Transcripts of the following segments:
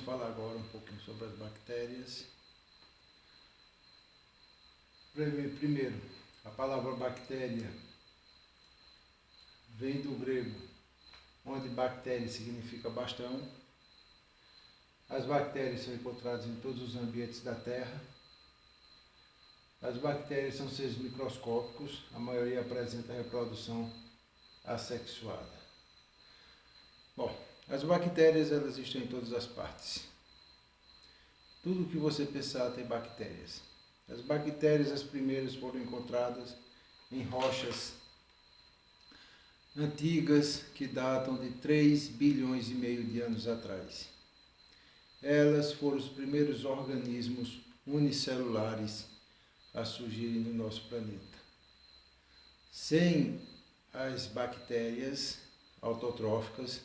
falar agora um pouquinho sobre as bactérias. Primeiro, a palavra bactéria vem do grego, onde bactéria significa bastão. As bactérias são encontradas em todos os ambientes da Terra. As bactérias são seres microscópicos, a maioria apresenta reprodução assexuada. Bom, as bactérias elas estão em todas as partes. Tudo que você pensar tem bactérias. As bactérias, as primeiras, foram encontradas em rochas antigas que datam de 3 bilhões e meio de anos atrás. Elas foram os primeiros organismos unicelulares a surgirem no nosso planeta. Sem as bactérias autotróficas,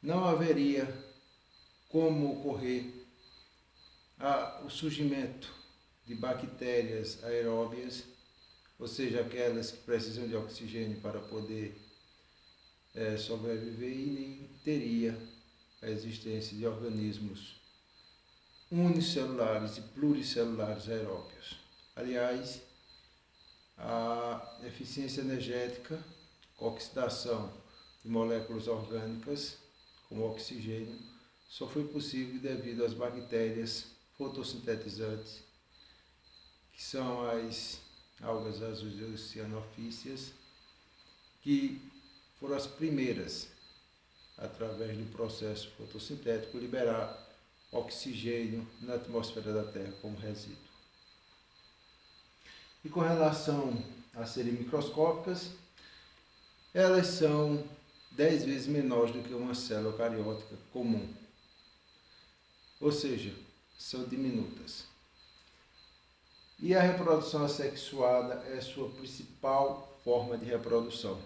não haveria como ocorrer o surgimento de bactérias aeróbias, ou seja, aquelas que precisam de oxigênio para poder sobreviver, e nem teria a existência de organismos unicelulares e pluricelulares aeróbios. Aliás, a eficiência energética, oxidação de moléculas orgânicas, como oxigênio, só foi possível devido às bactérias fotossintetizantes, que são as algas azuis oceanofíceas, que foram as primeiras, através do processo fotossintético, liberar oxigênio na atmosfera da Terra como resíduo. E com relação a serem microscópicas, elas são 10 vezes menores do que uma célula eucariótica comum. Ou seja, são diminutas. E a reprodução assexuada é sua principal forma de reprodução.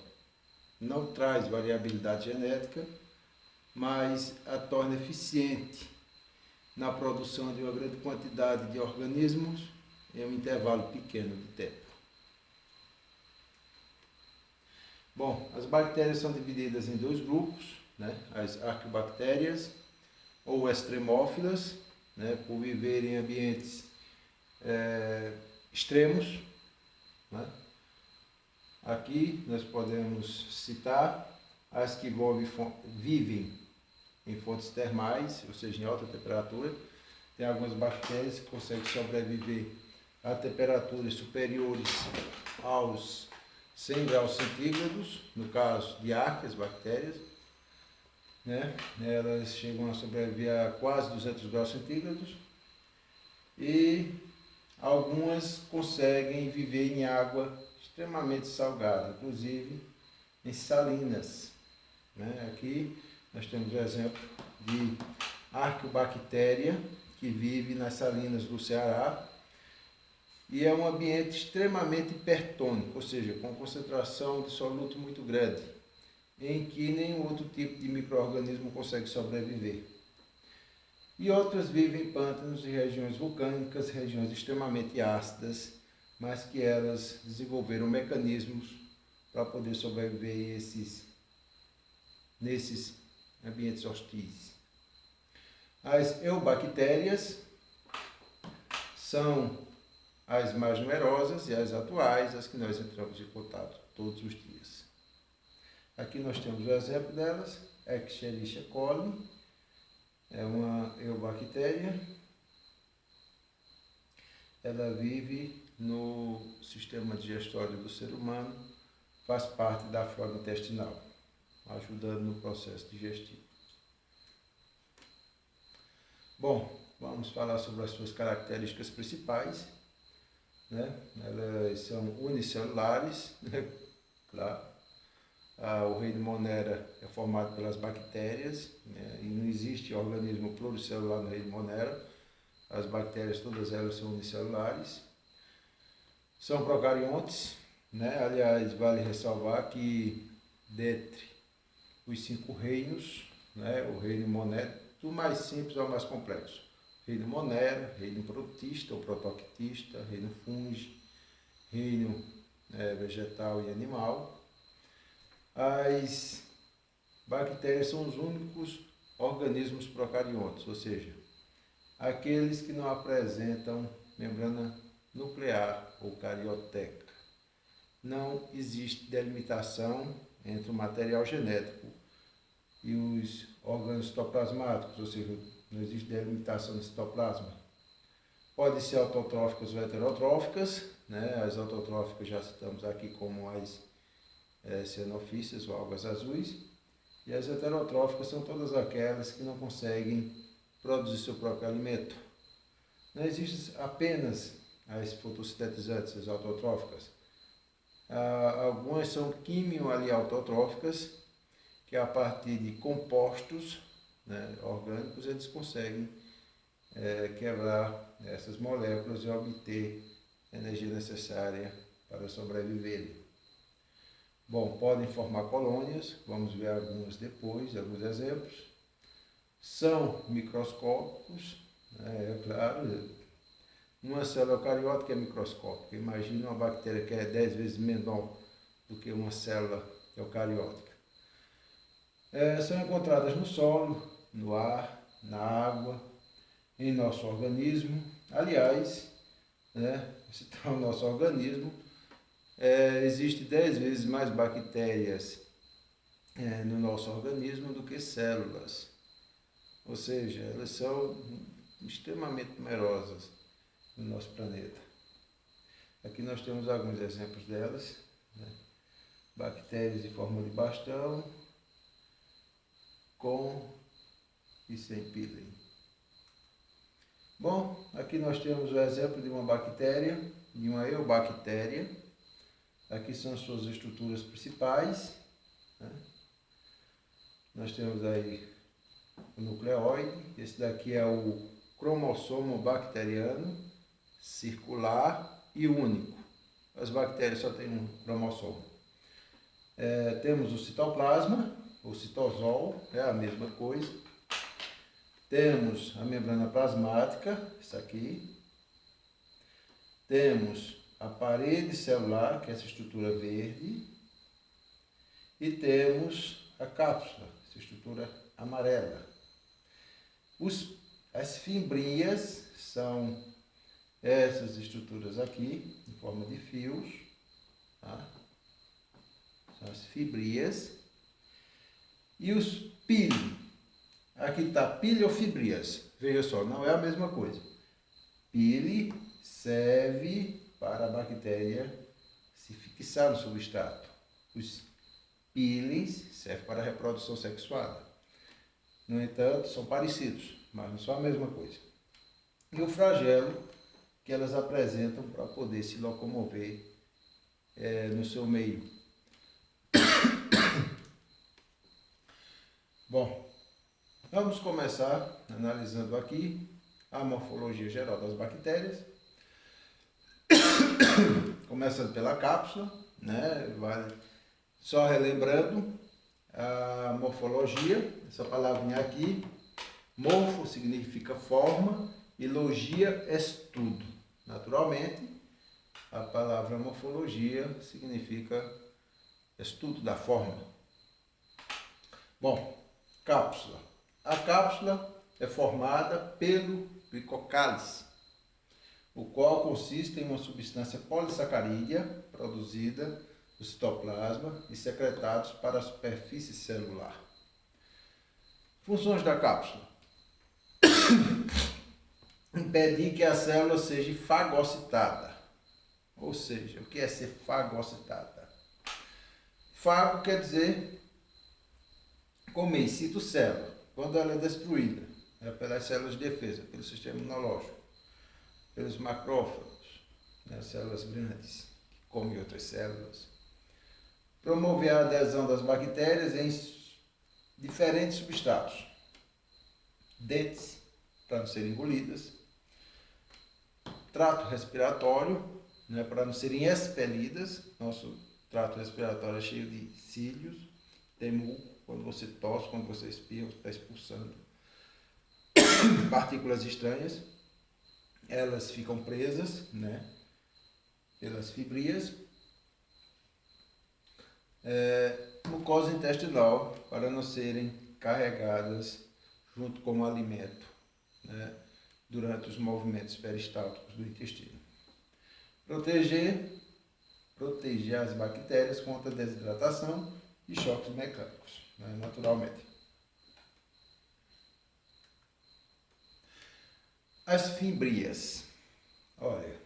Não traz variabilidade genética, mas a torna eficiente na produção de uma grande quantidade de organismos em um intervalo pequeno de tempo. Bom, as bactérias são divididas em dois grupos, as arqueobactérias ou extremófilas, por viver em ambientes extremos. Aqui nós podemos citar as que vivem em fontes termais, ou seja, em alta temperatura. Tem algumas bactérias que conseguem sobreviver a temperaturas superiores aos 100 graus centígrados, no caso de arqueobactérias, elas chegam a sobreviver a quase 200 graus centígrados, e algumas conseguem viver em água extremamente salgada, inclusive em salinas. Aqui nós temos o exemplo de arqueobactéria que vive nas salinas do Ceará, e é um ambiente extremamente hipertônico, ou seja, com concentração de soluto muito grande, em que nenhum outro tipo de micro-organismo consegue sobreviver. E outras vivem em pântanos e regiões vulcânicas, regiões extremamente ácidas, mas que elas desenvolveram mecanismos para poder sobreviver nesses ambientes hostis. As eubactérias são as mais numerosas e as atuais, as que nós entramos em contato todos os dias. Aqui nós temos o exemplo delas, Escherichia coli, é uma eubactéria. Ela vive no sistema digestório do ser humano, faz parte da flora intestinal, ajudando no processo digestivo. Bom, vamos falar sobre as suas características principais. Elas são unicelulares, claro. O reino Monera é formado pelas bactérias, e não existe organismo pluricelular no reino Monera. As bactérias, todas elas são unicelulares. São procariontes, aliás, vale ressalvar que dentre os 5 reinos, o reino Monera, do mais simples ao mais complexo. Reino Monera, reino protista ou protoctista, reino fungi, reino vegetal e animal. As bactérias são os únicos organismos procariontos, ou seja, aqueles que não apresentam membrana nuclear ou carioteca. Não existe delimitação entre o material genético e os órgãos citoplasmáticos, ou seja, não existe delimitação do citoplasma. Podem ser autotróficas ou heterotróficas, né? As autotróficas já citamos aqui como as cianofíceas ou algas azuis, e as heterotróficas são todas aquelas que não conseguem produzir seu próprio alimento. Não existem apenas as fotossintetizantes, as autotróficas. Algumas são quimio-autotróficas, que a partir de compostos, né, orgânicos, eles conseguem quebrar essas moléculas e obter a energia necessária para sobreviverem. Bom, podem formar colônias, vamos ver algumas depois, alguns exemplos. São microscópicos, é claro, uma célula eucariótica é microscópica. Imagina uma bactéria que é 10 vezes menor do que uma célula eucariótica. São encontradas no solo, no ar, na água, em nosso organismo. Aliás, citar o nosso organismo, existe 10 vezes mais bactérias no nosso organismo do que células. Ou seja, elas são extremamente numerosas no nosso planeta. Aqui nós temos alguns exemplos delas, né? Bactérias em forma de bastão, com e sem pílon. Bom, aqui nós temos o exemplo de uma bactéria, de uma eubactéria. Aqui são suas estruturas principais, né? Nós temos aí o nucleóide, esse daqui é o cromossomo bacteriano, circular e único. As bactérias só têm um cromossomo. Temos o citoplasma, o citosol, é a mesma coisa. Temos a membrana plasmática, essa aqui. Temos a parede celular, que é essa estrutura verde. E temos a cápsula, essa estrutura amarela. As fimbrias são essas estruturas aqui, em forma de fios. Tá? São as fibrias. E os pili. Aqui está pili ou fibrias. Veja só, não é a mesma coisa. Pili serve para a bactéria se fixar no substrato. Os pilis servem para a reprodução sexuada. No entanto, são parecidos, mas não são a mesma coisa. E o flagelo que elas apresentam para poder se locomover no seu meio. Bom, vamos começar analisando aqui a morfologia geral das bactérias. Começando pela cápsula, né? Só relembrando a morfologia, essa palavrinha aqui, morfo significa forma e logia estudo. Naturalmente, a palavra morfologia significa estudo da forma. Bom, cápsula. A cápsula é formada pelo glicocálice, o qual consiste em uma substância polissacarídea produzida no citoplasma e secretados para a superfície celular. Funções da cápsula: impedir que a célula seja fagocitada. Ou seja, o que é ser fagocitada? Fago quer dizer comer citocélula, quando ela é destruída pelas células de defesa, pelo sistema imunológico, pelos macrófagos, células grandes que comem outras células. Promover a adesão das bactérias em diferentes substratos. Dentes, para não serem engolidas. Trato respiratório, para não serem expelidas. Nosso trato respiratório é cheio de cílios, tem muco. Quando você tosse, quando você espirra, você está expulsando partículas estranhas. Elas ficam presas, pelas fibrias. Mucosa intestinal, para não serem carregadas junto com o alimento, né, durante os movimentos peristálticos do intestino. Proteger as bactérias contra desidratação e choques mecânicos, né, naturalmente. As fimbrias. Olha,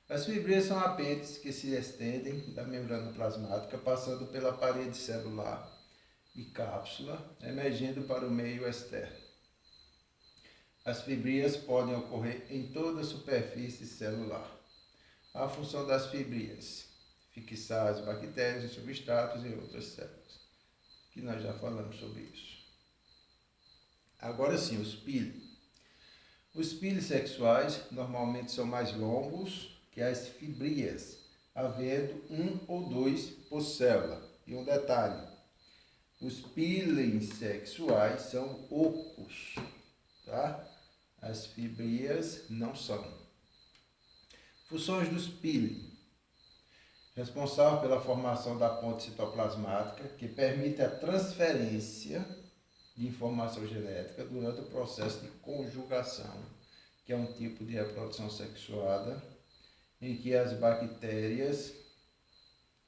as fimbrias são apêndices que se estendem da membrana plasmática, passando pela parede celular e cápsula, emergindo para o meio externo. As fimbrias podem ocorrer em toda a superfície celular. A função das fimbrias: fixar as bactérias em substratos e outras células, que nós já falamos sobre isso. Agora sim, os pili. Os pili sexuais normalmente são mais longos que as fimbrias, havendo um ou dois por célula. E um detalhe: os pili sexuais são ocos, tá? As fimbrias não são. Funções dos pili: responsável pela formação da ponte citoplasmática, que permite a transferência de informação genética durante o processo de conjugação, que é um tipo de reprodução sexuada, em que as bactérias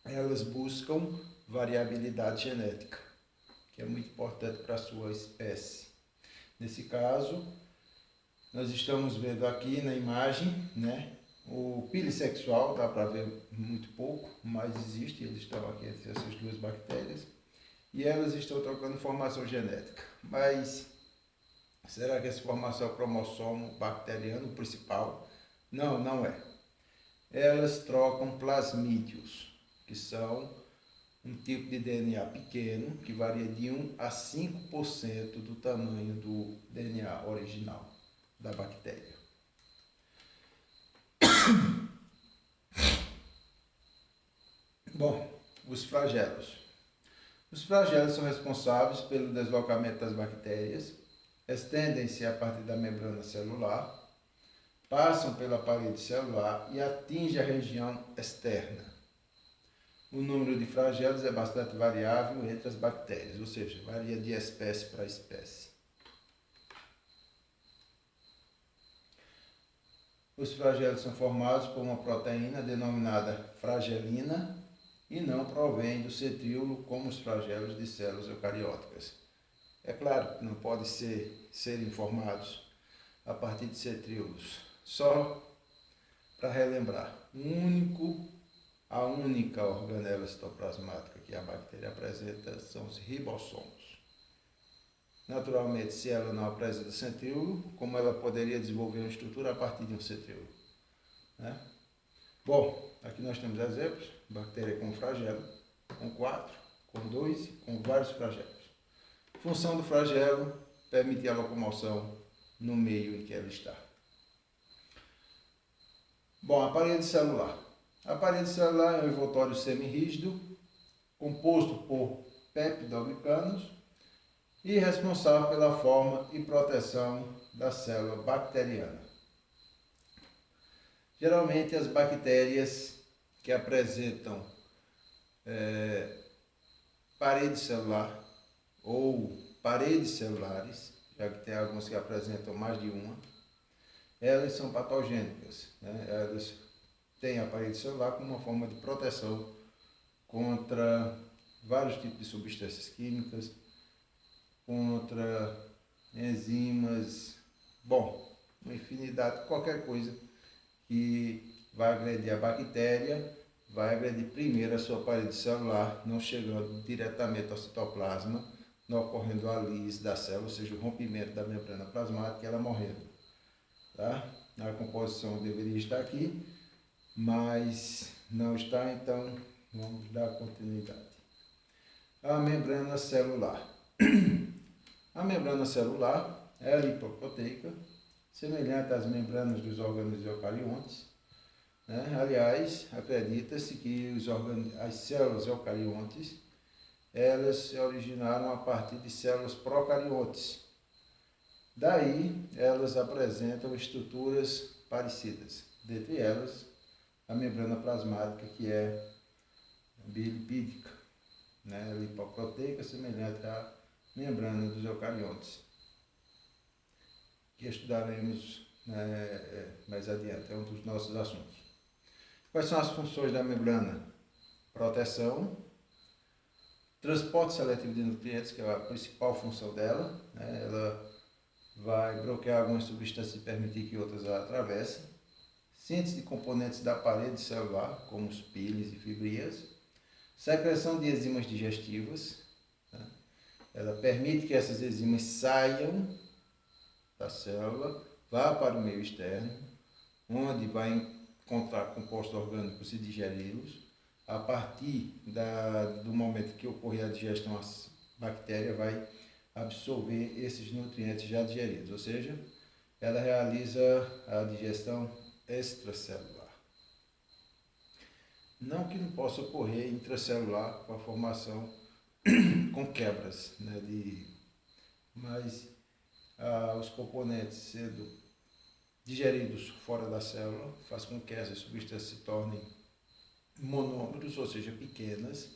elas buscam variabilidade genética, que é muito importante para a sua espécie. Nesse caso, nós estamos vendo aqui na imagem, né, o pili sexual, dá para ver muito pouco, mas existe, eles estão aqui entre essas duas bactérias, e elas estão trocando informação genética. Mas será que essa informação é o cromossomo bacteriano principal? Não, não é. Elas trocam plasmídios, que são um tipo de DNA pequeno, que varia de 1 a 5% do tamanho do DNA original da bactéria. Bom, os flagelos. Os flagelos são responsáveis pelo deslocamento das bactérias, estendem-se a partir da membrana celular, passam pela parede celular e atingem a região externa. O número de flagelos é bastante variável entre as bactérias, ou seja, varia de espécie para espécie. Os flagelos são formados por uma proteína denominada flagelina e não provém do centríolo como os flagelos de células eucarióticas. É claro que não podem serem formados a partir de centríolos. Só para relembrar, a única organela citoplasmática que a bactéria apresenta são os ribossomos. Naturalmente, se ela não apresenta centríolo, como ela poderia desenvolver uma estrutura a partir de um centríolo, né? Bom, aqui nós temos exemplos: bactéria com flagelo, com 4, com 2, com vários flagelos. Função do flagelo: permitir a locomoção no meio em que ela está. Bom, a parede celular. A parede celular é um envoltório semirrígido, composto por peptidoglicanos e responsável pela forma e proteção da célula bacteriana. Geralmente as bactérias que apresentam parede celular ou paredes celulares, já que tem algumas que apresentam mais de uma, elas são patogênicas, né? Elas têm a parede celular como uma forma de proteção contra vários tipos de substâncias químicas, contra enzimas, bom, uma infinidade, qualquer coisa que vai agredir a bactéria, vai agredir primeiro a sua parede celular, não chegando diretamente ao citoplasma, não ocorrendo a lise da célula, ou seja, o rompimento da membrana plasmática e ela morrendo. Tá? A composição deveria estar aqui, mas não está, então vamos dar continuidade. A membrana celular. A membrana celular é lipoproteica, semelhante às membranas dos organismos eucariontes, né? Aliás, acredita-se que as células eucariontes elas se originaram a partir de células procariontes. Daí, elas apresentam estruturas parecidas, dentre elas a membrana plasmática, que é bilipídica, né? Lipoproteica, semelhante à membrana dos eucariontes. que estudaremos mais adiante, é um dos nossos assuntos. Quais são as funções da membrana? Proteção, transporte seletivo de nutrientes, que é a principal função dela, né? Ela vai bloquear algumas substâncias e permitir que outras a atravessem. Síntese de componentes da parede celular, como os pílis e fibrias. Secreção de enzimas digestivas. Né? Ela permite que essas enzimas saiam da célula, vá para o meio externo, onde vai encontrar compostos orgânicos e digeri-los. A partir do momento que ocorrer a digestão, a bactéria vai absorver esses nutrientes já digeridos, ou seja, ela realiza a digestão extracelular. Não que não possa ocorrer intracelular com a formação com quebras, né, mas os componentes sendo digeridos fora da célula faz com que essas substâncias se tornem monômeros, ou seja, pequenas,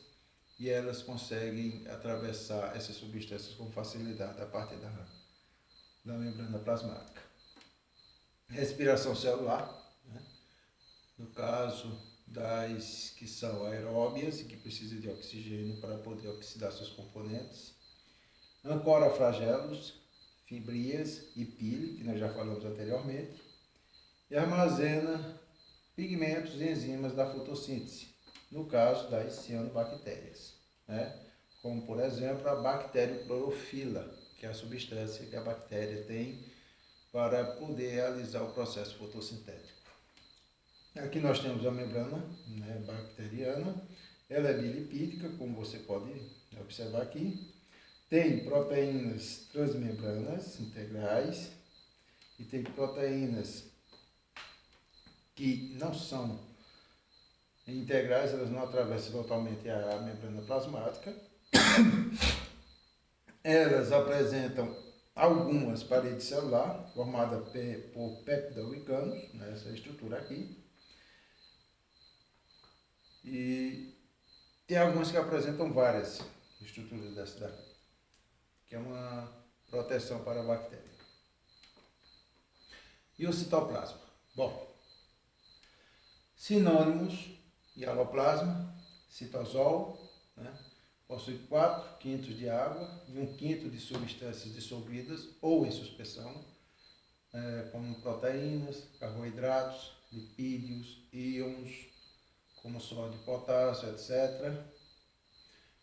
e elas conseguem atravessar essas substâncias com facilidade a partir da membrana plasmática. Respiração celular, né? No caso das que são aeróbias e que precisam de oxigênio para poder oxidar seus componentes. Ancora flagelos, fibrias e pile, que nós já falamos anteriormente, e armazena pigmentos e enzimas da fotossíntese, no caso das cianobactérias, né? Como, por exemplo, a bacterioclorofila, que é a substância que a bactéria tem para poder realizar o processo fotossintético. Aqui nós temos a membrana, né, bacteriana, ela é bilipídica, como você pode observar aqui. Tem proteínas transmembranas integrais e tem proteínas que não são integrais, elas não atravessam totalmente a membrana plasmática. Elas apresentam algumas paredes celulares, formadas por peptidoglicano, nessa estrutura aqui. E tem algumas que apresentam várias estruturas dessa daqui, que é uma proteção para a bactéria. E o citoplasma? Bom, sinônimos: hialoplasma, citosol, né? Possui 4/5 de água e 1/5 de substâncias dissolvidas ou em suspensão, como proteínas, carboidratos, lipídios, íons, como sódio, potássio, etc.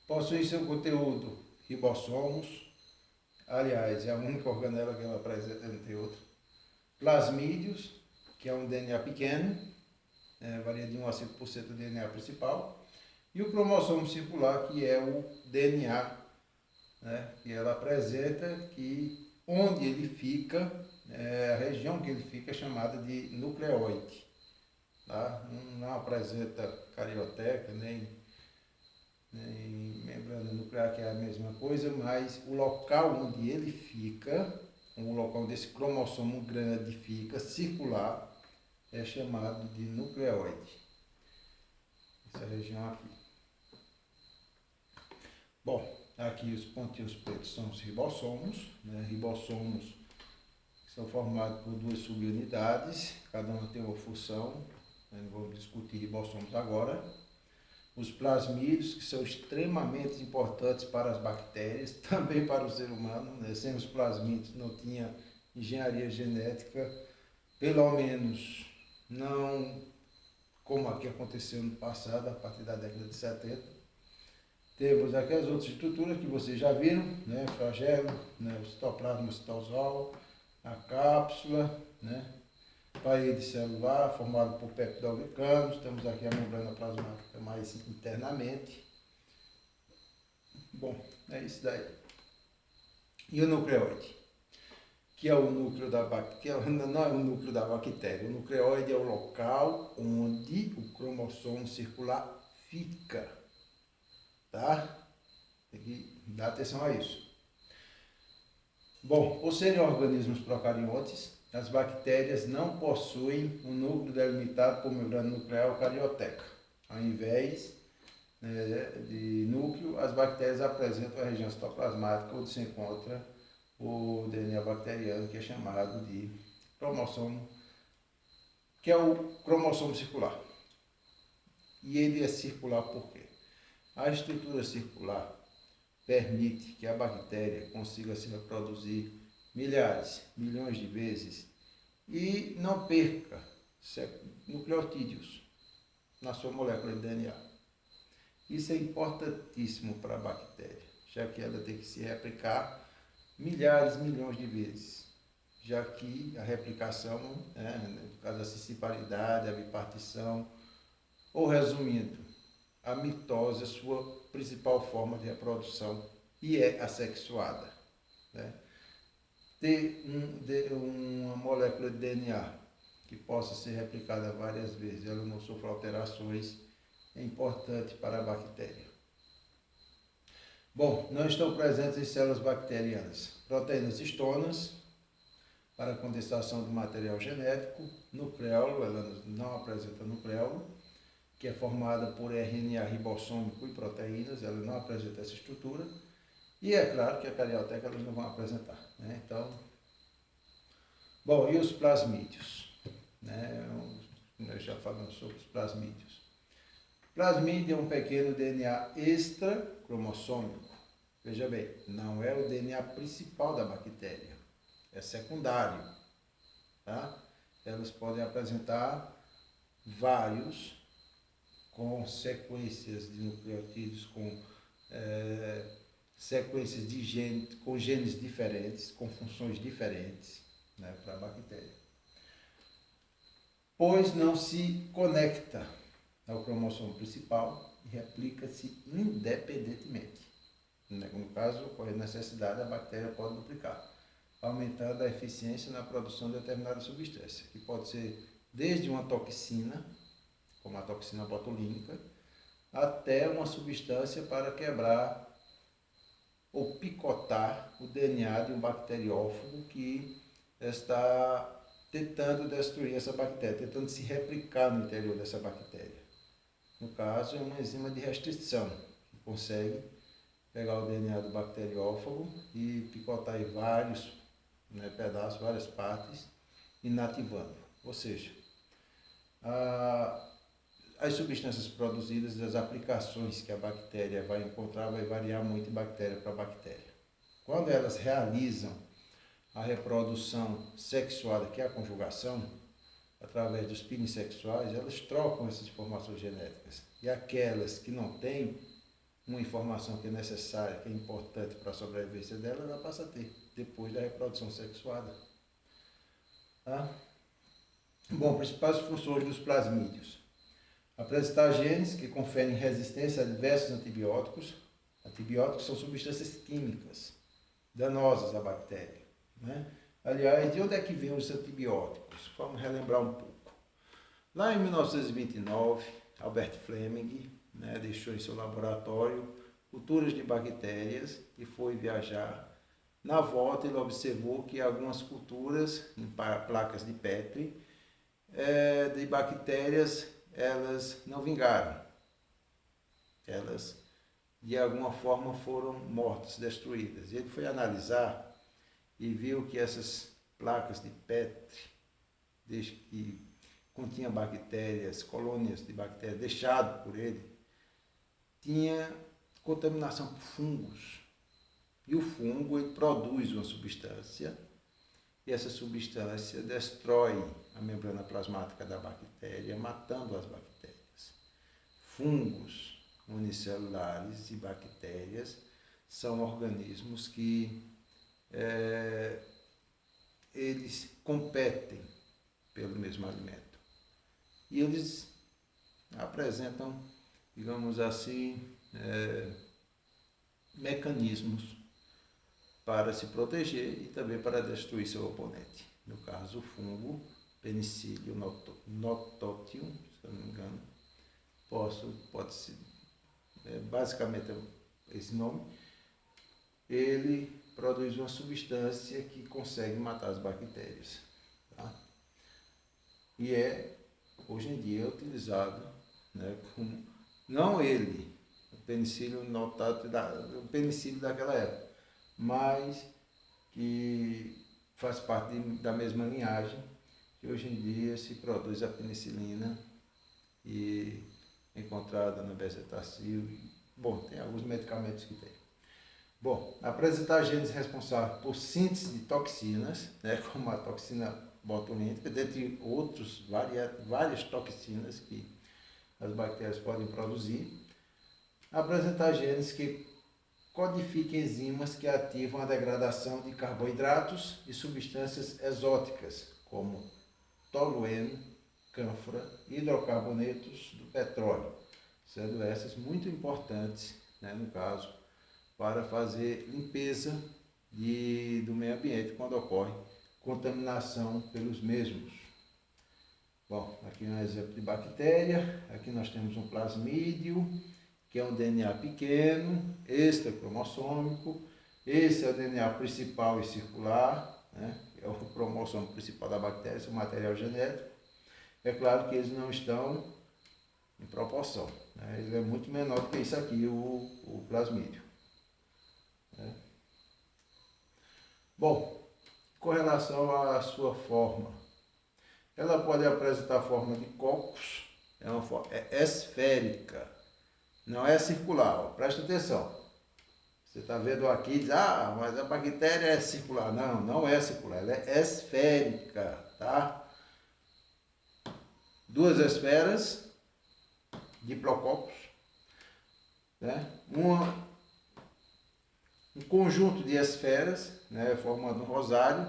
Possui seu conteúdo ribossomos, aliás, é a única organela que ela apresenta, entre outros. Plasmídios, que é um DNA pequeno, varia de 1 a 5% do DNA principal. E o cromossomo circular, que é o DNA, né, que ela apresenta, que onde ele fica, a região que ele fica é chamada de nucleoide. Tá? Não apresenta carioteca, nem membrana nuclear, que é a mesma coisa, mas o local onde ele fica, o local onde esse cromossomo grande fica, circular, é chamado de nucleoide. Essa região aqui. Bom, aqui os pontinhos pretos são os ribossomos, né? Ribossomos que são formados por 2 subunidades, cada uma tem uma função, não vamos discutir ribossomos agora. Os plasmídios, que são extremamente importantes para as bactérias, também para o ser humano, né? Sem os plasmídios não tinha engenharia genética, pelo menos não como aqui aconteceu no passado, a partir da década de 70. Temos aqui as outras estruturas que vocês já viram, né? Flagelo, né? O citoplasma, o citosol, a cápsula, né? Parede celular formada por peptidoglicanos. Temos aqui a membrana plasmática mais internamente. Bom, é isso daí. E o nucleoide, que é o núcleo da bactéria, não é o núcleo da bactéria. O nucleoide é o local onde o cromossomo circular fica. Tá? Tem que dar atenção a isso. Bom, por serem organismos procariontes, as bactérias não possuem um núcleo delimitado por membrana nuclear ou carioteca. Ao invés de núcleo, as bactérias apresentam a região citoplasmática onde se encontra o DNA bacteriano, que é chamado de cromossomo, que é o cromossomo circular. E ele é circular por quê? A estrutura circular permite que a bactéria consiga se reproduzir milhares, milhões de vezes e não perca nucleotídeos na sua molécula de DNA. Isso é importantíssimo para a bactéria, já que ela tem que se replicar milhares, milhões de vezes, já que a replicação, no caso da cisparidade, a bipartição, ou resumindo, a mitose é a sua principal forma de reprodução e é assexuada. Né? Ter uma molécula de DNA que possa ser replicada várias vezes, ela não sofre alterações, é importante para a bactéria. Bom, não estão presentes em células bacterianas proteínas histonas para condensação do material genético, nucleolo, ela não apresenta nucleolo, que é formada por RNA ribossômico e proteínas, ela não apresenta essa estrutura. E é claro que a carioteca elas não vão apresentar. Né? Então, bom, e os plasmídeos? Né? Nós já falamos sobre os plasmídeos. Plasmídio é um pequeno DNA extracromossômico. Veja bem, não é o DNA principal da bactéria, é secundário. Tá? Elas podem apresentar vários com sequências de nucleotídeos, com sequências de genes, com genes diferentes, com funções diferentes, né, para a bactéria. Pois não se conecta ao cromossomo principal e replica-se independentemente. No caso, ocorre necessidade, a bactéria pode duplicar, aumentando a eficiência na produção de determinada substância, que pode ser desde uma toxina, como a toxina botulínica, até uma substância para quebrar ou picotar o DNA de um bacteriófago que está tentando destruir essa bactéria, tentando se replicar no interior dessa bactéria. No caso, é uma enzima de restrição, que consegue pegar o DNA do bacteriófago e picotar em vários pedaços, várias partes, inativando. Ou seja, as substâncias produzidas, as aplicações que a bactéria vai encontrar, vai variar muito de bactéria para bactéria. Quando elas realizam a reprodução sexuada, que é a conjugação, através dos pinissexuais, elas trocam essas informações genéticas. E aquelas que não têm uma informação que é necessária, que é importante para a sobrevivência dela, ela passa a ter, depois da reprodução sexuada. Tá? Bom, principais funções dos plasmídeos. Apresentar genes que conferem resistência a diversos antibióticos. Antibióticos são substâncias químicas danosas à bactéria. Né? Aliás, de onde é que vêm os antibióticos? Vamos relembrar um pouco. Lá em 1929, Albert Fleming deixou em seu laboratório culturas de bactérias e foi viajar. Na volta, ele observou que algumas culturas, em placas de Petri, de bactérias, elas não vingaram. Elas, de alguma forma, foram mortas, destruídas. Ele foi analisar e viu que essas placas de Petri, que continham bactérias, colônias de bactérias deixadas por ele, tinha contaminação por fungos. E o fungo ele produz uma substância, e essa substância destrói a membrana plasmática da bactéria, matando as bactérias. Fungos unicelulares e bactérias são organismos que eles competem pelo mesmo alimento. E eles apresentam, digamos assim, mecanismos para se proteger e também para destruir seu oponente. No caso, o fungo Penicillium nototium, se não me engano, pode ser basicamente esse nome. Ele produz uma substância que consegue matar as bactérias. Tá? E hoje em dia, utilizado como, não ele, o Penicillium nototium, o penicílio daquela época, mas que faz parte da mesma linhagem que hoje em dia se produz a penicilina e encontrada na bezetacil. Bom, tem alguns medicamentos que tem. Bom, apresentar genes responsáveis por síntese de toxinas, né, como a toxina botulínica, dentre outros, várias toxinas que as bactérias podem produzir. Apresentar genes que codifiquem enzimas que ativam a degradação de carboidratos e substâncias exóticas, como tolueno, cânfora, hidrocarbonetos do petróleo, sendo essas muito importantes, né, no caso, para fazer limpeza do meio ambiente quando ocorre contaminação pelos mesmos. Bom, aqui um exemplo de bactéria, aqui nós temos um plasmídio, que é um DNA pequeno, extracromossômico. Esse é o DNA principal e circular, né? É o cromossomo principal da bactéria, esse é o material genético. É claro que eles não estão em proporção, né? Ele é muito menor do que isso aqui, o plasmídio. Né? Bom, com relação à sua forma, ela pode apresentar a forma de cocos, é esférica, não é circular, ó, presta atenção. Você está vendo aqui e diz, mas a bactéria é circular. Não, não é circular, ela é esférica, tá? Duas esferas, diplococos, né? Um conjunto de esferas, né, formando um rosário,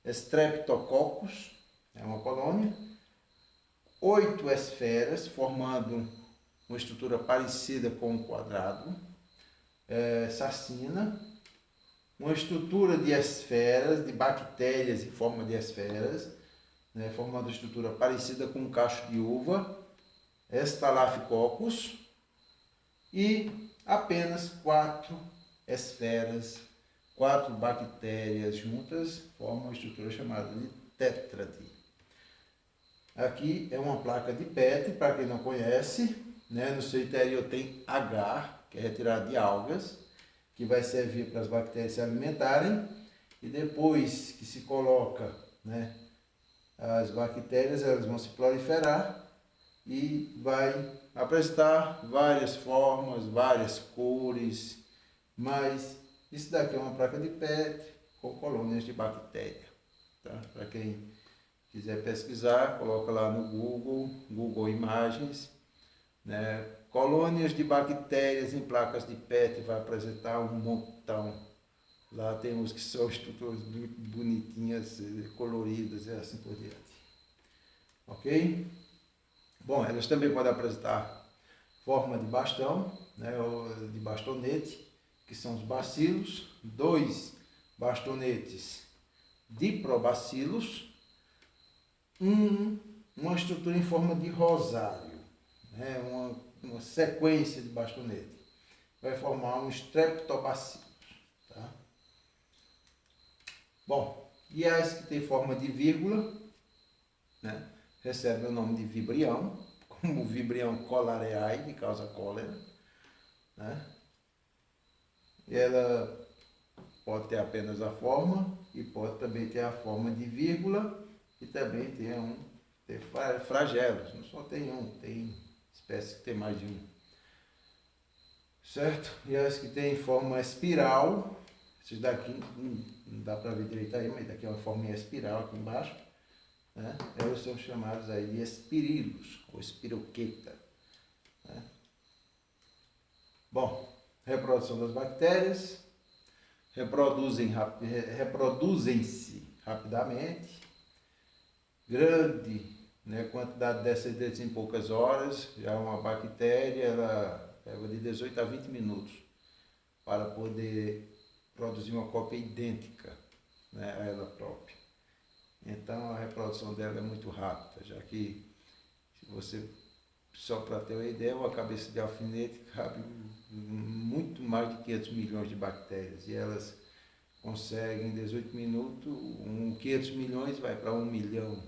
streptococcus, é uma colônia, 8 esferas, formando uma estrutura parecida com um quadrado, sacina, uma estrutura de esferas, de bactérias em forma de esferas, né, formando uma estrutura parecida com um cacho de uva, Staphylococcus, e apenas 4 esferas, 4 bactérias juntas, formam uma estrutura chamada de tétrade. Aqui é uma placa de PET, para quem não conhece, né, no seu interior tem agar, que é retirado de algas, que vai servir para as bactérias se alimentarem, e depois que se coloca, né, as bactérias, elas vão se proliferar e vai apresentar várias formas, várias cores, mas isso daqui é uma placa de PET com colônias de bactéria. Tá? Para quem quiser pesquisar, coloca lá no Google Imagens, né? Colônias de bactérias em placas de PET, vai apresentar um montão. Lá tem uns que são estruturas bonitinhas, coloridas e assim por diante. Ok? Bom, elas também podem apresentar forma de bastão, né, ou de bastonete, que são os bacilos, 2 bastonetes diprobacilos, uma estrutura em forma de rosário, né, uma sequência de bastonete. Vai formar um streptobacilos. Tá? Bom, e as que tem forma de vírgula, né, recebe o nome de vibrião, como o vibrião cholerae, que causa cólera. Né? E ela pode ter apenas a forma e pode também ter a forma de vírgula e também ter flagelos. Não só tem um, tem espécies que tem mais de um. Certo? E as que tem forma espiral, esses daqui não dá para ver direito aí, mas daqui é uma forminha espiral aqui embaixo. Né? Elas são chamadas aí de espirilos, ou espiroqueta. Né? Bom, reprodução das bactérias, reproduzem-se rapidamente, grande, né, quantidade de descendentes em poucas horas. Já uma bactéria, ela leva de 18 a 20 minutos para poder produzir uma cópia idêntica, né, a ela própria. Então a reprodução dela é muito rápida, já que, se você, só para ter uma ideia, uma cabeça de alfinete cabe muito mais de 500 milhões de bactérias, e elas conseguem em 18 minutos, 500 milhões vai para 1 milhão,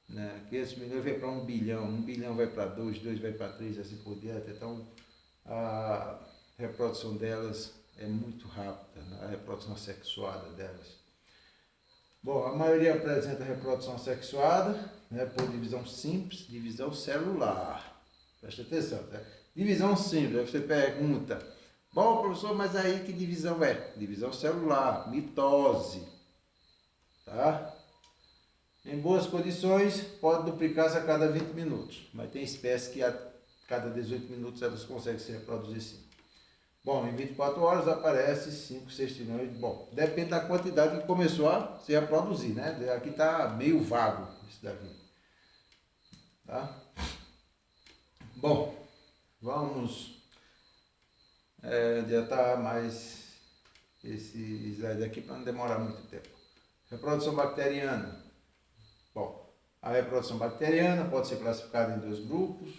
né? 500 milhões vai para 1 bilhão, 1 bilhão vai para 2, 2 vai para 3, assim por diante. Então a reprodução delas é muito rápida, né? A reprodução sexuada delas. Bom, a maioria apresenta reprodução sexuada, né, por divisão simples, divisão celular. Presta atenção, tá? Divisão simples, aí você pergunta, bom, professor, mas aí que divisão é? Divisão celular, mitose, tá? Em boas condições, pode duplicar-se a cada 20 minutos, mas tem espécies que a cada 18 minutos elas conseguem se reproduzir sim. Bom, em 24 horas aparece 5, 6 trilhões. Bom, depende da quantidade que começou a se reproduzir, né? Aqui está meio vago isso daqui. Tá? Bom, vamos adiantar mais esse slide aqui para não demorar muito tempo. Reprodução bacteriana. Bom, a reprodução bacteriana pode ser classificada em dois grupos,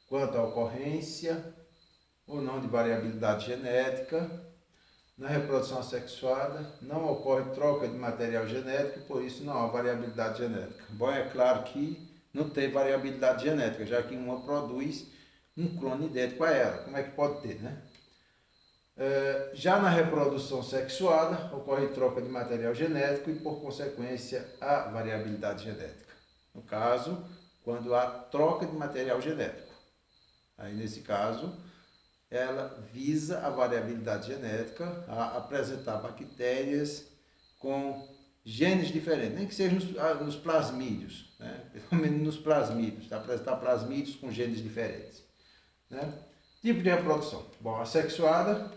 quanto à ocorrência ou não de variabilidade genética. Na reprodução assexuada não ocorre troca de material genético, por isso não há variabilidade genética. Bom, é claro que não tem variabilidade genética, já que uma produz um clone idêntico a ela. Como é que pode ter, né? Já na reprodução sexuada, ocorre troca de material genético e, por consequência, a variabilidade genética. No caso, quando há troca de material genético. Aí, nesse caso, ela visa a variabilidade genética, a apresentar bactérias com genes diferentes, nem que seja nos plasmídeos, né? Pelo menos nos plasmídeos, apresentar plasmídeos com genes diferentes. Né? Tipo de reprodução. Bom, assexuada,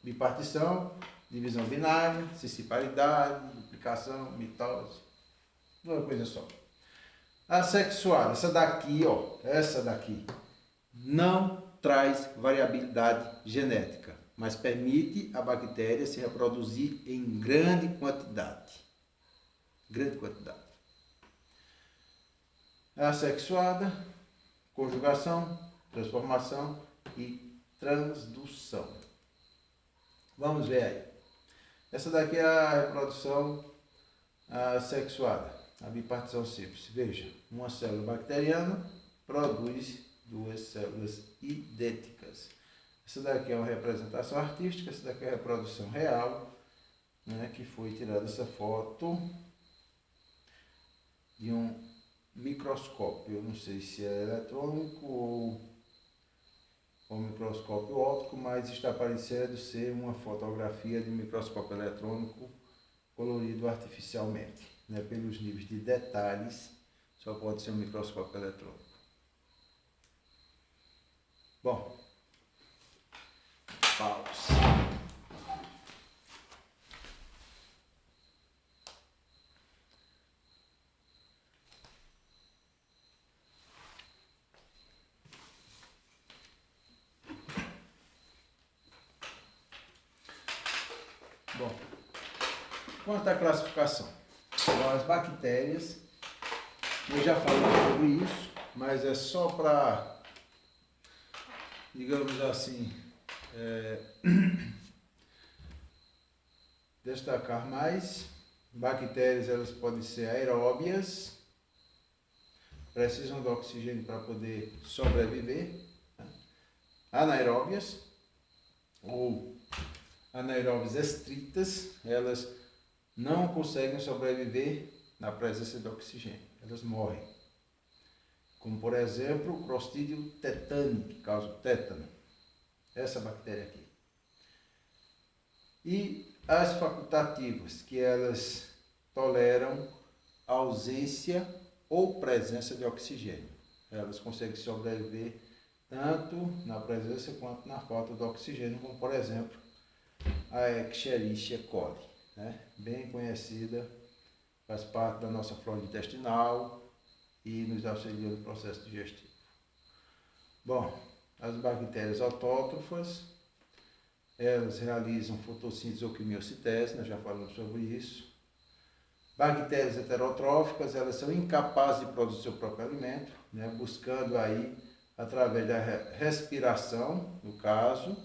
bipartição, divisão binária, cisciparidade, duplicação, mitose, uma coisa só. Assexuada, essa daqui, não traz variabilidade genética, mas permite a bactéria se reproduzir em grande quantidade. Assexuada, conjugação, transformação e transdução. Vamos ver aí. Essa daqui é a reprodução assexuada, a bipartição simples. Veja, uma célula bacteriana produz duas células idênticas. Essa daqui é uma representação artística, essa daqui é a reprodução real, né, que foi tirada essa foto de um microscópio. Eu não sei se é eletrônico ou microscópio óptico, mas está parecendo ser uma fotografia de um microscópio eletrônico colorido artificialmente, né, pelos níveis de detalhes, só pode ser um microscópio eletrônico. Bom, pausa. Bom, quanto à classificação, as bactérias, eu já falei sobre isso, mas é só para, digamos assim, destacar mais. Bactérias, elas podem ser aeróbias, precisam do oxigênio para poder sobreviver, né? Anaeróbias ou anaeróbias estritas, elas não conseguem sobreviver na presença de oxigênio, elas morrem. Como, por exemplo, o Clostridium tetani, que causa o tétano, essa bactéria aqui. E as facultativas, que elas toleram a ausência ou presença de oxigênio. Elas conseguem sobreviver tanto na presença quanto na falta de oxigênio, como, por exemplo, a Escherichia coli, né? Bem conhecida, faz parte da nossa flora intestinal e nos auxilia no processo digestivo. Bom, as bactérias autótrofas, elas realizam fotossíntese ou quimiocitese, nós já falamos sobre isso. Bactérias heterotróficas, elas são incapazes de produzir seu próprio alimento, né? Buscando aí, através da respiração, no caso,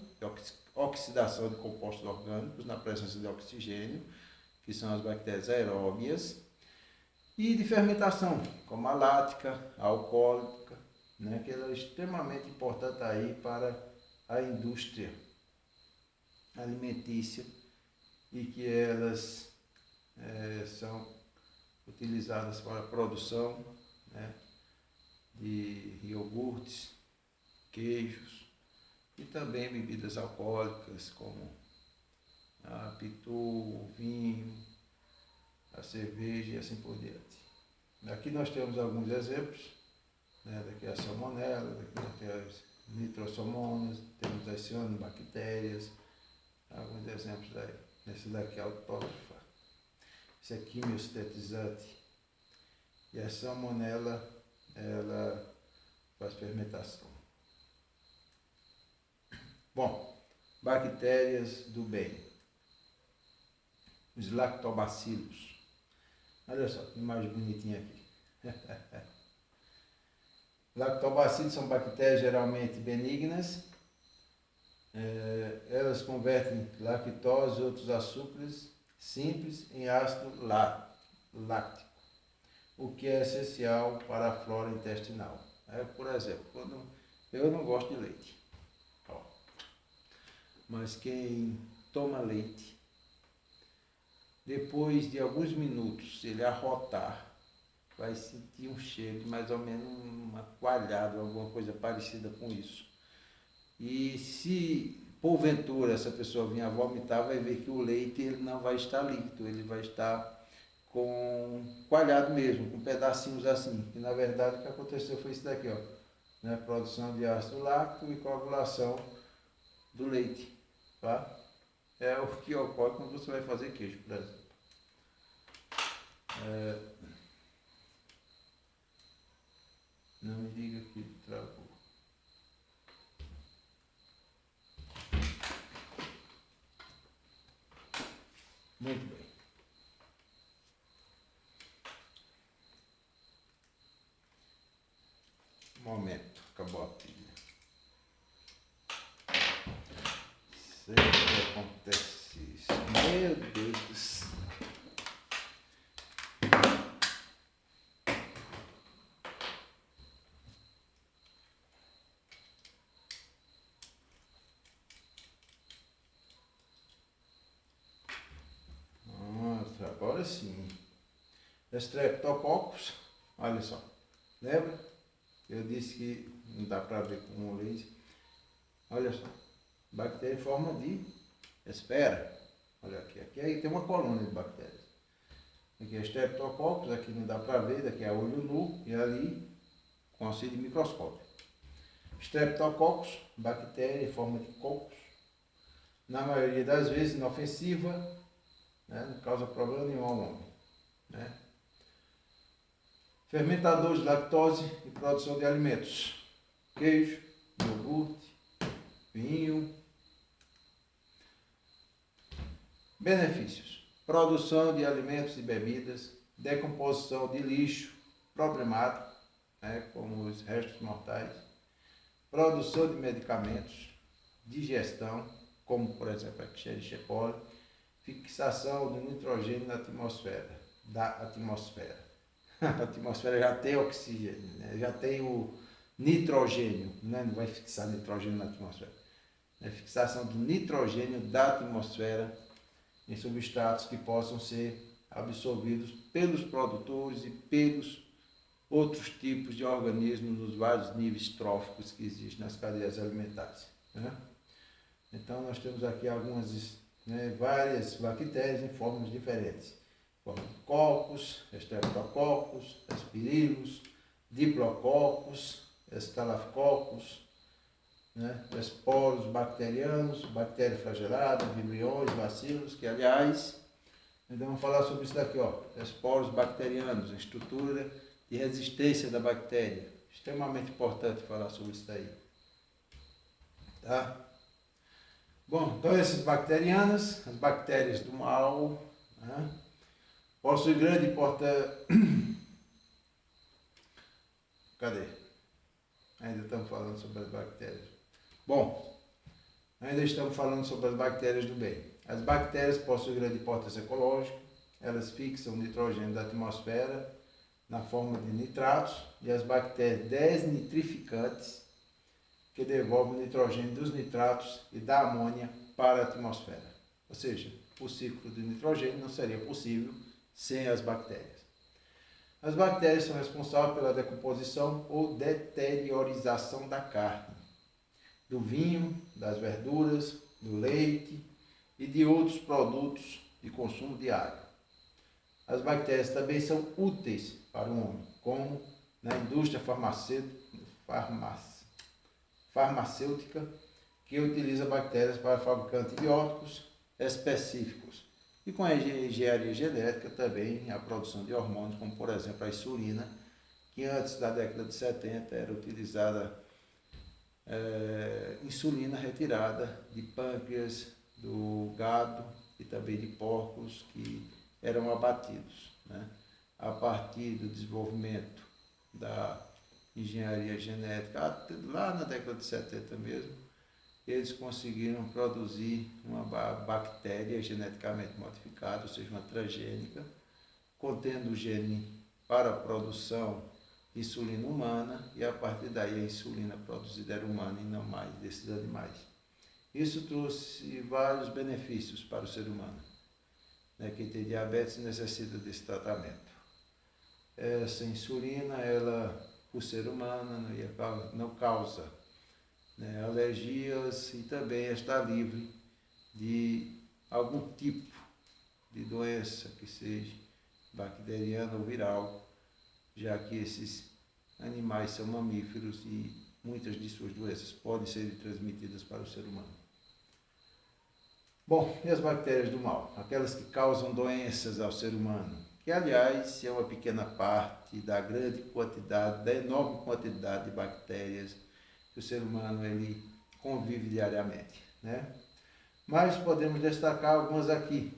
oxidação de compostos orgânicos na presença de oxigênio, que são as bactérias aeróbias, e de fermentação, como a lática, a alcoólica, né, que ela é extremamente importante aí para a indústria alimentícia e que elas são utilizadas para a produção, né, de iogurtes, queijos e também bebidas alcoólicas como a pitu, o vinho, a cerveja e assim por diante. Aqui nós temos alguns exemplos, né, daqui a salmonela, daqui nós temos as nitrosomonas, temos as cianobactérias, alguns exemplos daí. Esse daqui é autótrofa, esse é quimiosintetizante. E a salmonela, ela faz fermentação. Bom, bactérias do bem. Os lactobacilos. Olha só, que imagem bonitinha aqui. Lactobacilos são bactérias geralmente benignas. Elas convertem lactose e outros açúcares simples em ácido láctico, o que é essencial para a flora intestinal. Por exemplo, eu não gosto de leite, mas quem toma leite, depois de alguns minutos, se ele arrotar, vai sentir um cheiro de mais ou menos uma coalhada, alguma coisa parecida com isso. E se porventura essa pessoa vir a vomitar, vai ver que o leite ele não vai estar líquido, ele vai estar com coalhado mesmo, com pedacinhos assim. E na verdade o que aconteceu foi isso daqui, ó, né? Produção de ácido láctico e coagulação do leite, tá? É o que ocorre quando você vai fazer queijo, por exemplo. Não me diga que travou. Muito bem. Momento, acabou a pilha. Sempre acontece isso. Meu Deus do céu. Nossa, agora sim. Streptococcus, olha só. Lembra? Eu disse que não dá para ver com o laser. Olha só. Bactéria em forma de esfera. Olha aqui. Aqui aí tem uma coluna de bactérias. Aqui é Streptococcus, aqui não dá para ver, daqui é olho nu e ali com auxílio de microscópio. Streptococcus, bactéria em forma de cocos. Na maioria das vezes inofensiva, né, não causa problema nenhum ao homem. Né? Fermentador de lactose e produção de alimentos. Queijo, iogurte, vinho. Benefícios. Produção de alimentos e bebidas, decomposição de lixo problemático, né, como os restos mortais, produção de medicamentos, digestão, como por exemplo a Escherichia coli, fixação do nitrogênio na atmosfera, A atmosfera já tem oxigênio, né? Já tem o nitrogênio, né? Não vai fixar nitrogênio na atmosfera. É fixação do nitrogênio da atmosfera em substratos que possam ser absorvidos pelos produtores e pelos outros tipos de organismos nos vários níveis tróficos que existem nas cadeias alimentares. Né? Então nós temos aqui algumas, né, várias bactérias em formas diferentes. Forma de cocos, Streptococcus, Aspergillus, Diplococcus, Staphylococcus, né, esporos bacterianos, bactérias flageladas, vibriões, bacilos, que aliás, então vamos falar sobre isso daqui, ó, esporos bacterianos, a estrutura de resistência da bactéria. Extremamente importante falar sobre isso daí. Tá? Bom, então essas bacterianas, as bactérias do mal, né, possuem grande importância. Cadê? Ainda estamos falando sobre as bactérias. Bom, ainda estamos falando sobre as bactérias do bem. As bactérias possuem grande importância ecológica, elas fixam o nitrogênio da atmosfera na forma de nitratos e as bactérias desnitrificantes que devolvem o nitrogênio dos nitratos e da amônia para a atmosfera. Ou seja, o ciclo do nitrogênio não seria possível sem as bactérias. As bactérias são responsáveis pela decomposição ou deteriorização da carne, do vinho, das verduras, do leite e de outros produtos de consumo diário. As bactérias também são úteis para o homem, como na indústria farmacêutica, que utiliza bactérias para fabricar antibióticos específicos. E com a engenharia genética também a produção de hormônios, como por exemplo a insulina, que antes da década de 70 era utilizada insulina retirada de pâncreas, do gado e também de porcos que eram abatidos, né? A partir do desenvolvimento da engenharia genética, lá na década de 70 mesmo, eles conseguiram produzir uma bactéria geneticamente modificada, ou seja, uma transgênica, contendo o gene para a produção de insulina humana, e a partir daí a insulina produzida era humana e não mais desses animais. Isso trouxe vários benefícios para o ser humano. Quem tem diabetes necessita desse tratamento. Essa insulina, ela, por ser humana, não causa alergias e também está livre de algum tipo de doença que seja bacteriana ou viral, já que esses animais são mamíferos e muitas de suas doenças podem ser transmitidas para o ser humano. Bom, e as bactérias do mal? Aquelas que causam doenças ao ser humano, que aliás é uma pequena parte da da enorme quantidade de bactérias que o ser humano ele convive diariamente, né? Mas podemos destacar algumas aqui,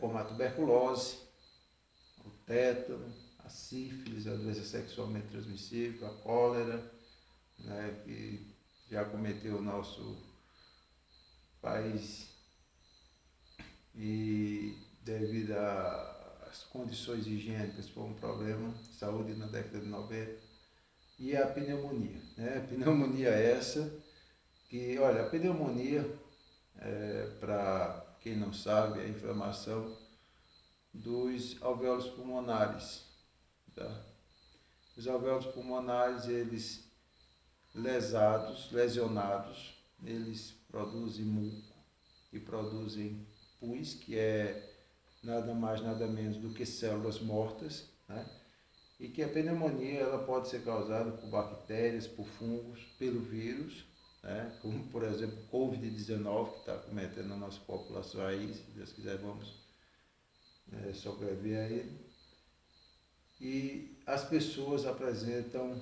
como a tuberculose, o tétano, a sífilis, a doença sexualmente transmissível, a cólera, que já acometeu o nosso país e devido às condições higiênicas foi um problema de saúde na década de 90. E a pneumonia, A pneumonia essa que, olha, a pneumonia, para quem não sabe, é a inflamação dos alvéolos pulmonares, tá? Os alvéolos pulmonares, eles lesionados, eles produzem muco e produzem pus, que é nada mais, nada menos do que células mortas, né? E que a pneumonia ela pode ser causada por bactérias, por fungos, pelo vírus, como por exemplo o Covid-19, que está acometendo a nossa população aí, se Deus quiser vamos sobreviver a ele. E as pessoas apresentam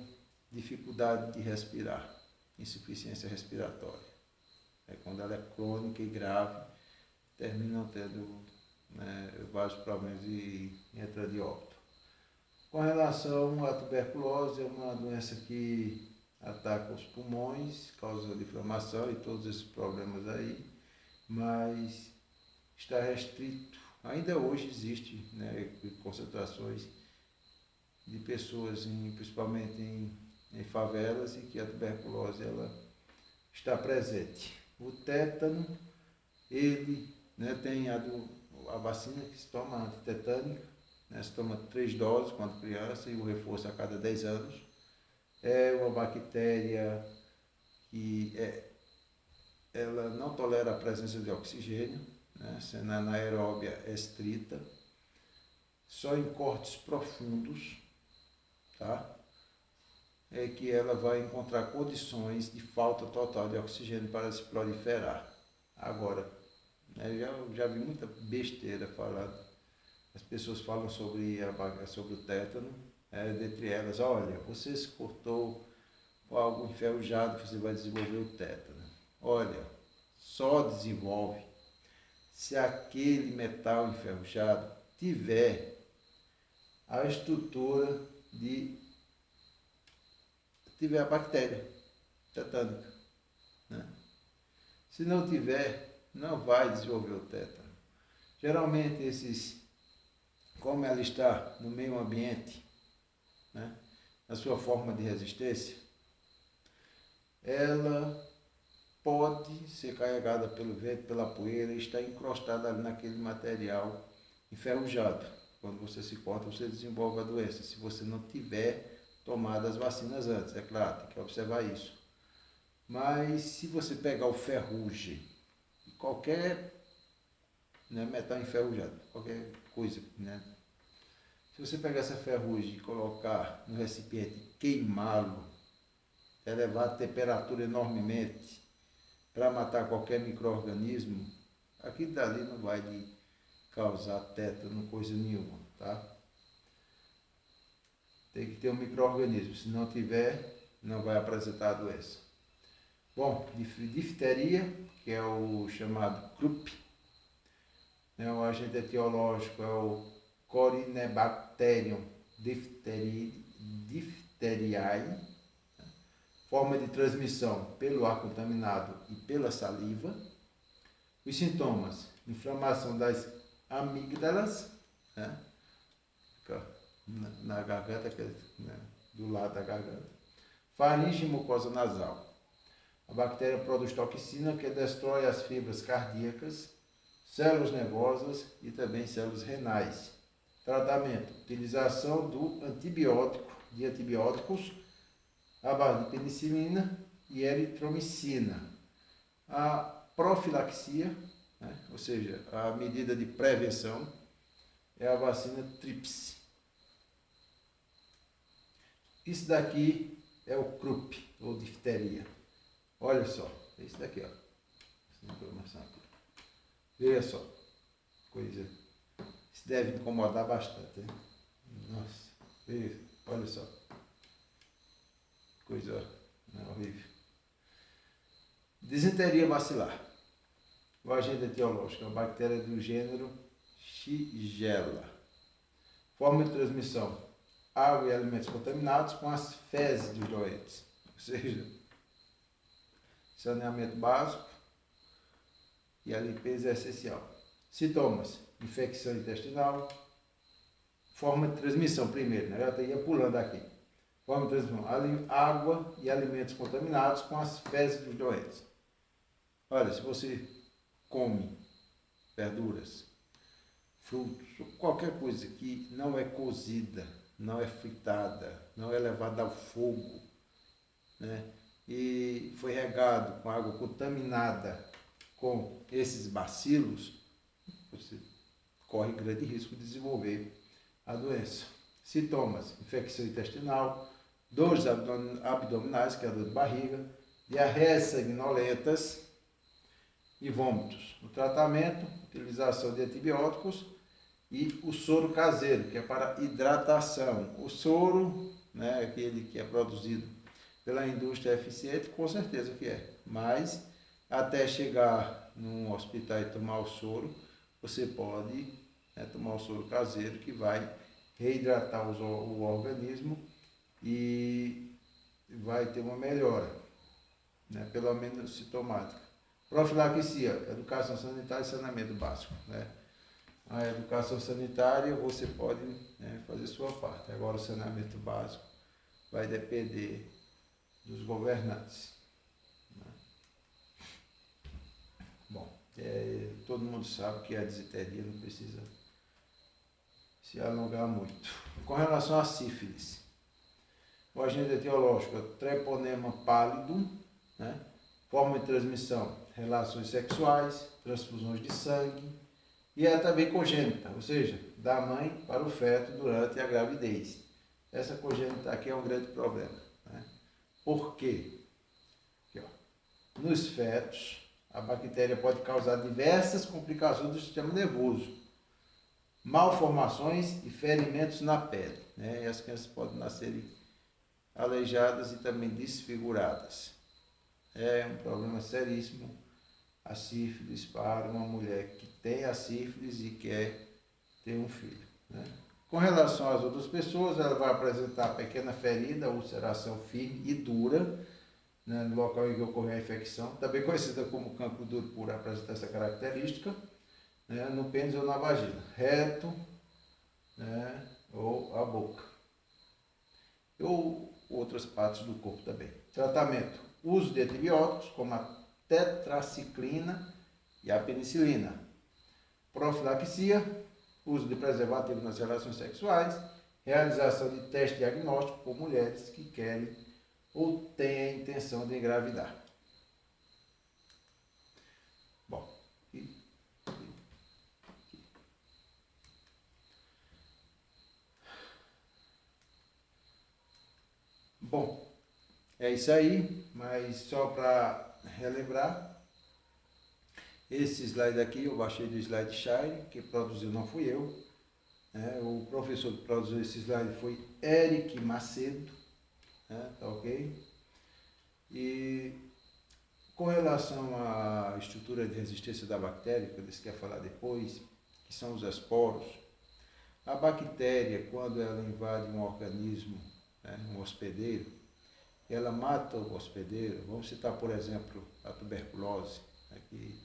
dificuldade de respirar, insuficiência respiratória. Quando ela é crônica e grave, terminam tendo vários problemas e entra de óbito. Com relação à tuberculose, é uma doença que ataca os pulmões, causa inflamação e todos esses problemas aí, mas está restrito. Ainda hoje existe concentrações de pessoas, principalmente em favelas, e que a tuberculose ela está presente. O tétano, ele tem a vacina que se toma antitetânica, se toma 3 doses quando criança e o reforço a cada 10 anos. É uma bactéria que ela não tolera a presença de oxigênio, sendo anaeróbia estrita, só em cortes profundos, tá? É que ela vai encontrar condições de falta total de oxigênio para se proliferar. Agora, já vi muita besteira falada. As pessoas falam sobre o tétano, dentre elas, olha, você se cortou com algo enferrujado, você vai desenvolver o tétano. Olha, só desenvolve se aquele metal enferrujado tiver a estrutura tiver a bactéria tetânica, Se não tiver, não vai desenvolver o tétano. Geralmente como ela está no meio ambiente, na sua forma de resistência, ela pode ser carregada pelo vento, pela poeira e estar encrustada ali naquele material enferrujado. Quando você se corta, você desenvolve a doença. Se você não tiver tomado as vacinas antes, é claro, tem que observar isso. Mas se você pegar o ferrugem, qualquer metal enferrujado, qualquer coisa, se você pegar essa ferrugem e colocar no recipiente e queimá-lo, elevar a temperatura enormemente para matar qualquer micro-organismo, aquilo dali não vai lhe causar tétano, coisa nenhuma, tá? Tem que ter um micro-organismo, se não tiver, não vai apresentar a doença. Bom, difteria, que é o chamado Krupp, o agente etiológico é o Corynebacterium diphtheriae, forma de transmissão pelo ar contaminado e pela saliva. Os sintomas: inflamação das amígdalas, na garganta, do lado da garganta, faringe e mucosa nasal. A bactéria produz toxina que destrói as fibras cardíacas, células nervosas e também células renais. Tratamento: utilização de antibióticos à base de penicilina e eritromicina. A profilaxia, ou seja, a medida de prevenção, é a vacina TRIPS. Isso daqui é o Krupp, ou difteria. Olha só, esse daqui, ó. Essa informação aqui. Veja só, coisa. Isso deve incomodar bastante, hein? Nossa, veja, olha só. Coisa horrível. Disenteria bacilar. O agente etiológico é uma bactéria do gênero Shigella. Forma de transmissão: água e alimentos contaminados com as fezes dos doentes. Ou seja, saneamento básico e a limpeza é essencial. Sintomas: infecção intestinal. Forma de transmissão primeiro, eu ia pulando aqui. Forma de transmissão: água e alimentos contaminados com as fezes dos doentes. Olha, se você come verduras, frutos, qualquer coisa que não é cozida, não é fritada, não é levada ao fogo, e foi regado com água contaminada com esses bacilos, você corre grande risco de desenvolver a doença. Sintomas: infecção intestinal, dores abdominais, que é a dor de barriga, diarreias sanguinolentas e vômitos. O tratamento: utilização de antibióticos e o soro caseiro, que é para hidratação. O soro, aquele que é produzido pela indústria eficiente, com certeza que é, mas até chegar num hospital e tomar o soro, você pode tomar o soro caseiro, que vai reidratar o organismo e vai ter uma melhora, pelo menos sintomática. Profilaxia: educação sanitária e saneamento básico. A educação sanitária você pode fazer sua parte. Agora o saneamento básico vai depender dos governantes. Bom, todo mundo sabe que a disenteria não precisa se alongar muito. Com relação à sífilis, o agente etiológico é treponema pálido, forma de transmissão: relações sexuais, transfusões de sangue, e é também congênita, ou seja, da mãe para o feto durante a gravidez. Essa congênita aqui é um grande problema. Por quê? Aqui, nos fetos, a bactéria pode causar diversas complicações do sistema nervoso, malformações e ferimentos na pele. E as crianças podem nascer aleijadas e também desfiguradas. É um problema seríssimo a sífilis para uma mulher que tem a sífilis e quer ter um filho. Com relação às outras pessoas, ela vai apresentar pequena ferida, ulceração firme e dura, no local em que ocorreu a infecção, também conhecida como cancro duro por apresentar essa característica, no pênis ou na vagina, reto, ou a boca, ou outras partes do corpo também. Tratamento: uso de antibióticos, como a tetraciclina e a penicilina. Profilaxia, uso de preservativo nas relações sexuais, realização de teste diagnóstico por mulheres que querem ou têm a intenção de engravidar. Bom, é isso aí, mas só para relembrar, esse slide aqui eu baixei do SlideShare, que produziu não fui eu, né? O professor que produziu esse slide foi Eric Macedo, né? Tá ok? E com relação à estrutura de resistência da bactéria, que eu disse que ia falar depois, que são os esporos, a bactéria, quando ela invade um organismo, né, um hospedeiro, ela mata o hospedeiro. Vamos citar, por exemplo, a tuberculose, né, que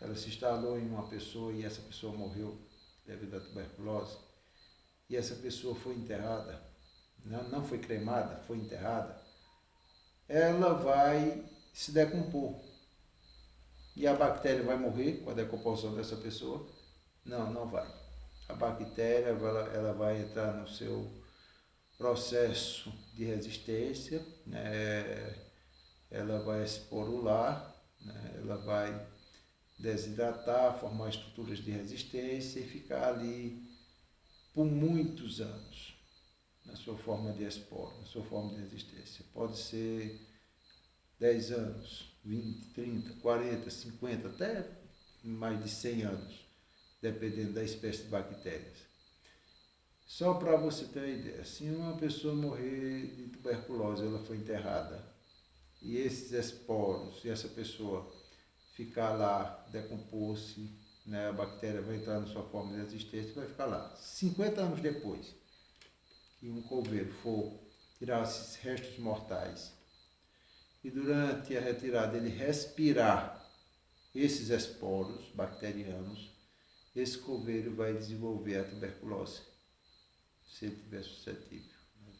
ela se instalou em uma pessoa e essa pessoa morreu devido à tuberculose, e essa pessoa foi enterrada, não foi cremada, foi enterrada, ela vai se decompor. E a bactéria vai morrer com a decomposição dessa pessoa? Não, não vai. A bactéria ela vai entrar no seu processo de resistência, né? Ela vai esporular, né? Ela vai desidratar, formar estruturas de resistência e ficar ali por muitos anos na sua forma de esporo, na sua forma de resistência. Pode ser 10 anos, 20, 30, 40, 50, até mais de 100 anos, dependendo da espécie de bactérias. Só para você ter uma ideia, se uma pessoa morrer de tuberculose, ela foi enterrada, e esses esporos, e essa pessoa ficar lá, decompor-se, né, a bactéria vai entrar na sua forma de resistência e vai ficar lá. 50 anos depois que um coveiro for tirar esses restos mortais e durante a retirada ele respirar esses esporos bacterianos, esse coveiro vai desenvolver a tuberculose, se ele tiver suscetível, né?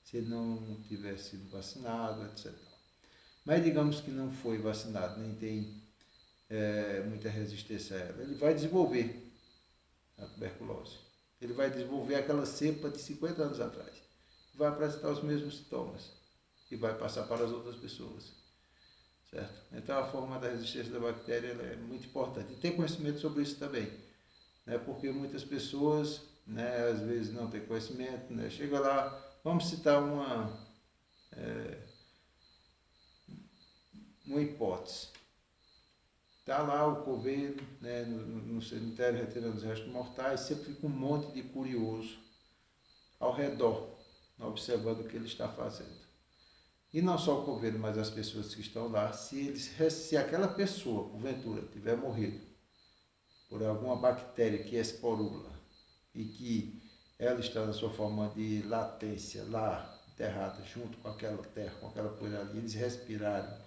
Se ele não tiver sido vacinado, etc. Mas digamos que não foi vacinado, nem tem muita resistência a ela, ele vai desenvolver a tuberculose. Ele vai desenvolver aquela cepa de 50 anos atrás. Vai apresentar os mesmos sintomas e vai passar para as outras pessoas. Certo? Então a forma da resistência da bactéria ela é muito importante. E ter conhecimento sobre isso também. Né? Porque muitas pessoas, né, às vezes não têm conhecimento, né? Chega lá, vamos citar uma hipótese. Está lá o coveiro, né, no cemitério retirando os restos mortais, sempre fica um monte de curioso ao redor, observando o que ele está fazendo. E não só o coveiro, mas as pessoas que estão lá, se aquela pessoa, porventura, tiver morrido por alguma bactéria que esporula e que ela está na sua forma de latência lá, enterrada, junto com aquela terra, com aquela coisa ali, eles respirarem,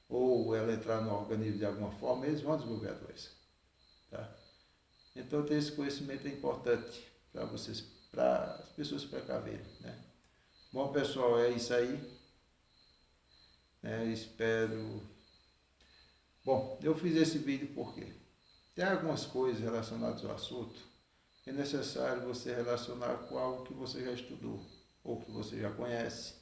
ou ela entrar no organismo de alguma forma, eles vão desenvolver a doença. Tá? Então, ter esse conhecimento é importante para as pessoas se precaverem. Né? Bom, pessoal, é isso aí. Espero... Bom, eu fiz esse vídeo porque tem algumas coisas relacionadas ao assunto que é necessário você relacionar com algo que você já estudou ou que você já conhece,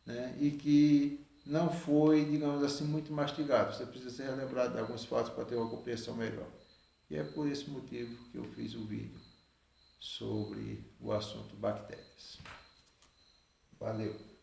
né? E que não foi, digamos assim, muito mastigado. Você precisa ser relembrado de alguns fatos para ter uma compreensão melhor. E é por esse motivo que eu fiz o vídeo sobre o assunto bactérias. Valeu!